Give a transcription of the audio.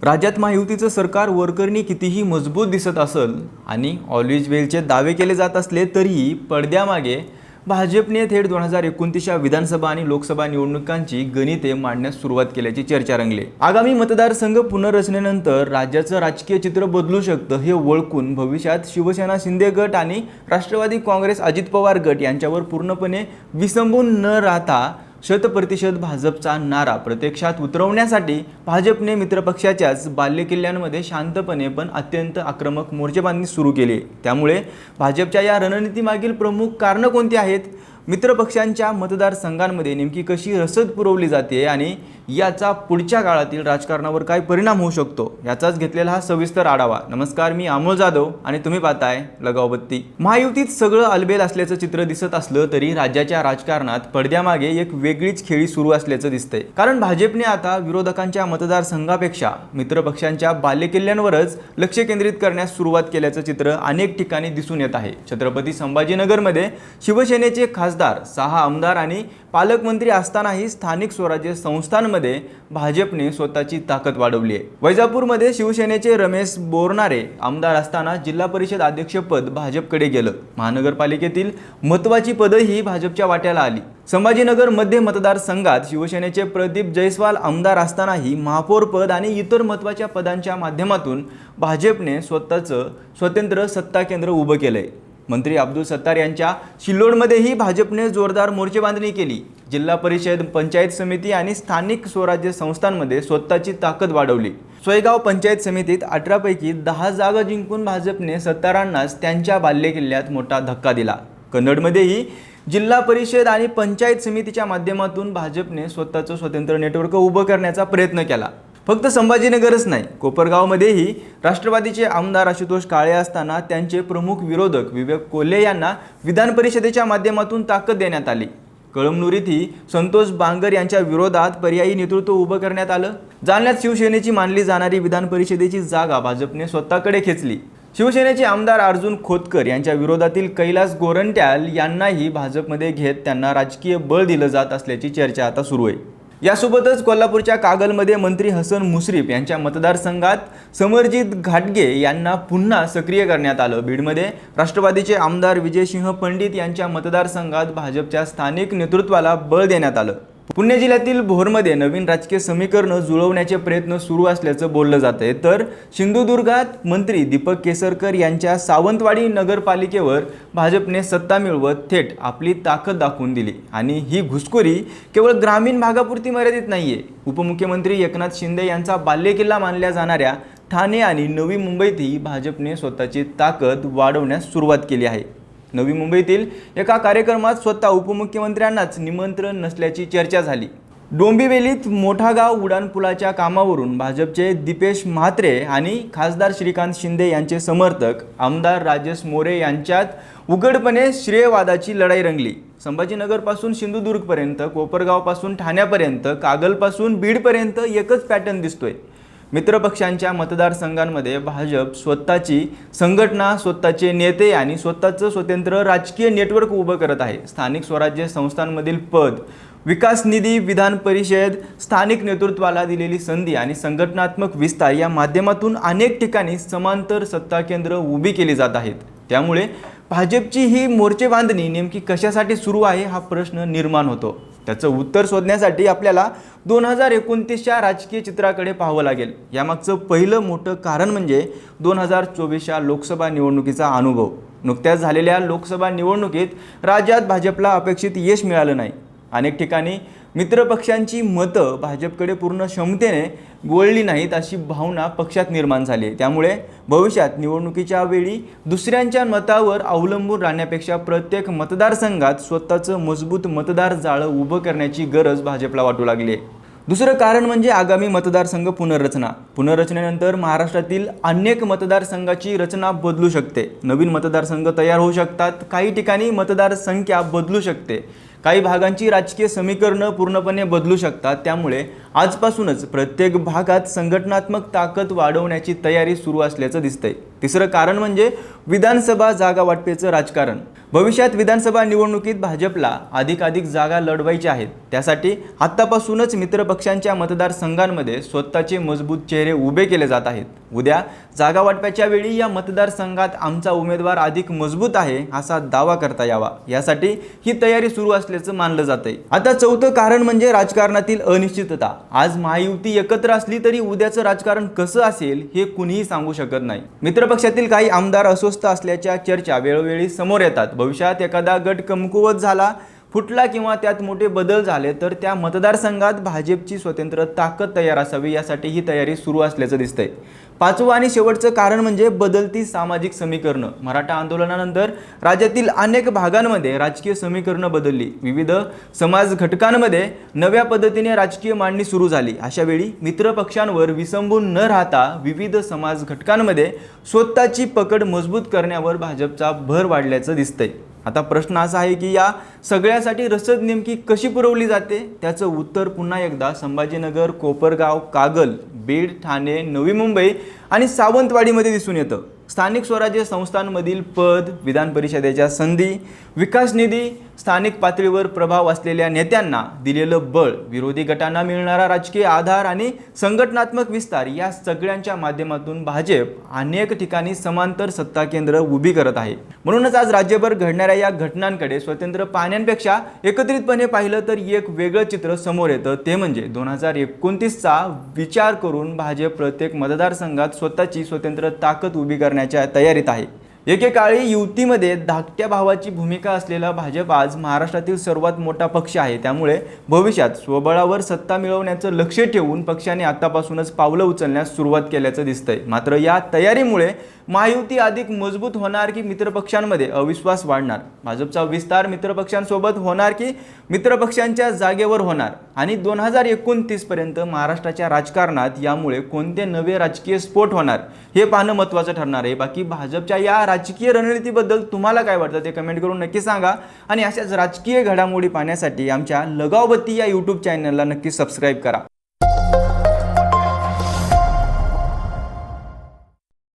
राज्यात महायुतीचं सरकार वरकरणी कितीही मजबूत दिसत असेल आणि ऑलवेज वेलचे दावे केले जात असले तरीही पडद्यामागे भाजपने थेट 2029च्या विधानसभा आणि लोकसभा निवडणुकांची गणिते मांडण्यास सुरुवात केल्याची चर्चा रंगली। आगामी मतदारसंघ पुनर्रचनेनंतर राज्याचं राजकीय चित्र बदलू शकतं हे ओळखून भविष्यात शिवसेना शिंदे गट आणि राष्ट्रवादी काँग्रेस अजित पवार गट यांच्यावर पूर्णपणे विसंबून न राहता 100% भाजपचा नारा प्रत्यक्षात उतरवण्यासाठी भाजपने मित्रपक्षाच्याच बालेकिल्ल्यांमध्ये शांतपणे पण अत्यंत आक्रमक मोर्चेबांधणी सुरू केली। त्यामुळे भाजपच्या या रणनीतीमागील प्रमुख कारणं कोणती आहेत, मित्रपक्षांच्या मतदारसंघांमध्ये नेमकी कशी रसद पुरवली जाते आणि याचा पुढच्या काळातील राजकारणावर काय परिणाम होऊ शकतो याचाच घेतलेला हा सविस्तर आढावा। नमस्कार, मी अमोल जाधव आणि तुम्ही पाहताय लगाव बत्ती। महायुतीत सगळं अलबेल असल्याचं चित्र दिसत असलं तरी राज्याच्या राजकारणात पडद्यामागे एक वेगळीच खेळी सुरू असल्याचं दिसतंय। कारण भाजपने आता विरोधकांच्या मतदारसंघापेक्षा मित्रपक्षांच्या बालेकिल्ल्यांवरच लक्ष केंद्रित करण्यास सुरुवात केल्याचं चित्र अनेक ठिकाणी दिसून येत आहे। छत्रपती संभाजीनगरमध्ये शिवसेनेचे खासदार 6 आमदार आणि पालकमंत्री असतानाही स्थानिक स्वराज्य संस्थांमध्ये भाजपने स्वतःची ताकद वाढवली आहे। वैजापूरमध्ये शिवसेनेचे रमेश बोरनारे आमदार असताना जिल्हा परिषद अध्यक्षपद भाजपकडे गेलं। महानगरपालिकेतील महत्त्वाची पदही भाजपच्या वाट्याला आली। संभाजीनगर मध्य मतदारसंघात शिवसेनेचे प्रदीप जयस्वाल आमदार असतानाही महापौर पद आणि इतर महत्त्वाच्या पदांच्या माध्यमातून भाजपने स्वतःचं स्वतंत्र सत्ता केंद्र उभं केलंय। मंत्री अब्दुल सत्तार यांच्या शिल्लोडमध्येही भाजपने जोरदार मोर्चेबांधणी केली। जिल्हा परिषद, पंचायत समिती आणि स्थानिक स्वराज्य संस्थांमध्ये स्वतःची ताकद वाढवली। सोयगाव पंचायत समितीत 18 पैकी 10 जागा जिंकून भाजपने सत्तारांनाच त्यांच्या बालेकिल्ल्यात मोठा धक्का दिला। कन्नडमध्येही जिल्हा परिषद आणि पंचायत समितीच्या माध्यमातून भाजपने स्वतःचं स्वतंत्र नेटवर्क उभं करण्याचा प्रयत्न केला। फक्त संभाजीनगरच नाही, कोपरगावमध्येही राष्ट्रवादीचे आमदार आशुतोष काळे असताना त्यांचे प्रमुख विरोधक विवेक कोल्हे यांना विधान परिषदेच्या माध्यमातून ताकद देण्यात आली। कळमनुरीतही संतोष बांगर यांच्या विरोधात पर्यायी नेतृत्व उभं करण्यात आलं। जालन्यात शिवसेनेची मानली जाणारी विधान परिषदेची जागा भाजपने स्वतःकडे खेचली। शिवसेनेचे आमदार अर्जुन खोतकर यांच्या विरोधातील कैलास गोरंट्याल यांनाही भाजपमध्ये घेत त्यांना राजकीय बळ दिलं जात असल्याची चर्चा आता सुरू आहे। यासोबतच कोल्हापूरच्या कागलमध्ये मंत्री हसन मुश्रीफ यांच्या मतदारसंघात समरजित घाटगे यांना पुन्हा सक्रिय करण्यात आलं। बीडमध्ये राष्ट्रवादीचे आमदार विजयसिंह पंडित यांच्या मतदारसंघात भाजपच्या स्थानिक नेतृत्वाला बळ देण्यात आलं। पुणे जिल्ह्यातील भोरमध्ये नवीन राजकीय समीकरण जुळवण्याचे प्रयत्न सुरू असल्याचं बोललं जातंय। तर सिंधुदुर्गात मंत्री दीपक केसरकर यांच्या सावंतवाडी नगरपालिकेवर भाजपने सत्ता मिळवत थेट आपली ताकद दाखवून दिली आणि ही घुसखोरी केवळ ग्रामीण भागापुरती मर्यादित नाहीये। उपमुख्यमंत्री एकनाथ शिंदे यांचा बालेकिल्ला मानल्या जाणाऱ्या ठाणे आणि नवी मुंबईतही भाजपने स्वतःची ताकद वाढवण्यास सुरुवात केली आहे। नवी मुंबईतील एका कार्यक्रमात स्वतः उपमुख्यमंत्र्यांनाच निमंत्रण नसल्याची चर्चा झाली। डोंबिवलीत मोठागाव उड्डाणपुलाच्या कामावरून भाजपचे दीपेश म्हात्रे आणि खासदार श्रीकांत शिंदे यांचे समर्थक आमदार राजेश मोरे यांच्यात उघडपणे श्रेयवादाची लढाई रंगली। संभाजीनगरपासून सिंधुदुर्गपर्यंत, कोपरगावपासून ठाण्यापर्यंत, कागलपासून बीडपर्यंत एकच पॅटर्न दिसतोय। मित्रपक्षांच्या मतदारसंघांमध्ये भाजप स्वतःची संघटना, स्वतःचे नेते आणि स्वतःचं स्वतंत्र राजकीय नेटवर्क उभं करत आहे। स्थानिक स्वराज्य संस्थांमधील पद, विकास निधी, विधान परिषद, स्थानिक नेतृत्वाला दिलेली संधी आणि संघटनात्मक विस्तार या माध्यमातून अनेक ठिकाणी समांतर सत्ता केंद्र उभी केली जात आहेत। त्यामुळे भाजपची ही मोर्चेबांधणी नेमकी कशासाठी सुरू आहे हा प्रश्न निर्माण होतो। त्याचं उत्तर शोधण्यासाठी आपल्याला 2029च्या राजकीय चित्राकडे पाहावं लागेल। यामागचं पहिलं मोठं कारण म्हणजे 2024च्या लोकसभा निवडणुकीचा अनुभव। नुकत्याच झालेल्या लोकसभा निवडणुकीत राज्यात भाजपला अपेक्षित यश मिळालं नाही। अनेक ठिकाणी मित्रपक्षांची मतं भाजपकडे पूर्ण क्षमतेने वळली नाहीत अशी भावना पक्षात निर्माण झाली। त्यामुळे भविष्यात निवडणुकीच्या वेळी दुसऱ्यांच्या मतावर अवलंबून राहण्यापेक्षा प्रत्येक मतदारसंघात स्वतःचं मजबूत मतदार जाळं उभं करण्याची गरज भाजपला वाटू लागली आहे। दुसरं कारण म्हणजे आगामी मतदारसंघ पुनर्रचना। पुनर्रचनेनंतर महाराष्ट्रातील अनेक मतदारसंघाची रचना बदलू शकते। नवीन मतदारसंघ तयार होऊ शकतात, काही ठिकाणी मतदारसंख्या बदलू शकते, काही भागांची राजकीय समीकरणं पूर्णपणे बदलू शकतात। त्यामुळे आजपासूनच प्रत्येक भागात संघटनात्मक ताकद वाढवण्याची तयारी सुरू असल्याचं दिसतंय। तिसरं कारण म्हणजे विधानसभा जागा वाटपेचं राजकारण। भविष्यात विधानसभा निवडणुकीत भाजपला अधिकाधिक जागा लढवायच्या आहेत। त्यासाठी आत्तापासूनच मित्रपक्षांच्या मतदारसंघांमध्ये स्वतःचे मजबूत चेहरे उभे केले जात आहेत। उद्या जागा वाटपाच्या वेळी या मतदारसंघात आमचा उमेदवार अधिक मजबूत आहे असा दावा करता यावा, यासाठी ही तयारी सुरू असल्याचं मानलं जातंय। आता चौथं कारण म्हणजे राजकारणातील अनिश्चितता। आज महायुती एकत्र असली तरी उद्याचं राजकारण कसं असेल हे कुणीही सांगू शकत नाही। मित्रपक्षातील काही आमदार अस्वस्थ असल्याच्या चर्चा वेळोवेळी समोर येतात। भविष्यात एखादा गट कमकुवत झाला, फुटला किंवा त्यात मोठे बदल झाले तर त्या मतदारसंघात भाजपची स्वतंत्र ताकद तयार असावी, यासाठी ही तयारी सुरू असल्याचं दिसतंय। पाचवं आणि शेवटचं कारण म्हणजे बदलती सामाजिक समीकरणं। मराठा आंदोलनानंतर राज्यातील अनेक भागांमध्ये राजकीय समीकरणं बदलली। विविध समाज घटकांमध्ये नव्या पद्धतीने राजकीय मांडणी सुरू झाली। अशा वेळी मित्रपक्षांवर विसंबून न राहता विविध समाज घटकांमध्ये स्वतःची पकड मजबूत करण्यावर भाजपचा भर वाढल्याचं दिसतंय। आता प्रश्न असा आहे की या सगळ्यासाठी रसद नेमकी कशी पुरवली जाते? त्याचं उत्तर पुन्हा एकदा संभाजीनगर, कोपरगाव, कागल, बीड, ठाणे, नवी मुंबई आणि सावंतवाडीमध्ये दिसून येतं। स्थानिक स्वराज्य संस्थांमधील पद, विधान परिषदेच्या संधी, विकास निधी, स्थानिक पातळीवर प्रभाव असलेल्या नेत्यांना दिलेलं बळ, विरोधी गटांना मिळणारा राजकीय आधार आणि संघटनात्मक विस्तार या सगळ्यांच्या माध्यमातून भाजप अनेक ठिकाणी समांतर सत्ता केंद्र उभी करत आहे। म्हणूनच आज राज्यभर घडणाऱ्या या घटनांकडे स्वतंत्र पाहण्यापेक्षा एकत्रितपणे पाहिलं तर एक वेगळं चित्र समोर येतं। ते म्हणजे 2029चा विचार करून भाजप प्रत्येक मतदारसंघात स्वतःची स्वतंत्र ताकद उभी करण्याच्या तयारीत आहे। एकेकाळी युतीमध्ये धाकट्या भावाची भूमिका असलेला भाजप आज महाराष्ट्रातील सर्वात मोठा पक्ष आहे। त्यामुळे भविष्यात स्वबळावर सत्ता मिळवण्याचं लक्ष ठेवून पक्षाने आतापासूनच पावलं उचलण्यास सुरुवात केल्याचं दिसतंय। मात्र या तयारीमुळे महायुती अधिक मजबूत होणार की मित्रपक्षांमध्ये अविश्वास वाढणार? भाजपचा विस्तार मित्रपक्षांसोबत होणार की मित्रपक्षांच्या जागेवर होणार? आणि 2029 पर्यंत महाराष्ट्राच्या राजकारणात यामुळे कोणते नवे राजकीय स्फोट होणार हे पाहणं महत्त्वाचं ठरणार आहे। बाकी भाजपच्या या राजकीय रणनीतीबद्दल तुम्हाला काय वाटतं ते कमेंट करून नक्की सांगा आणि अशाच राजकीय घडामोडी पाहण्यासाठी आमच्या लगावबत्ती या YouTube चॅनलला नक्की सबस्क्राईब करा।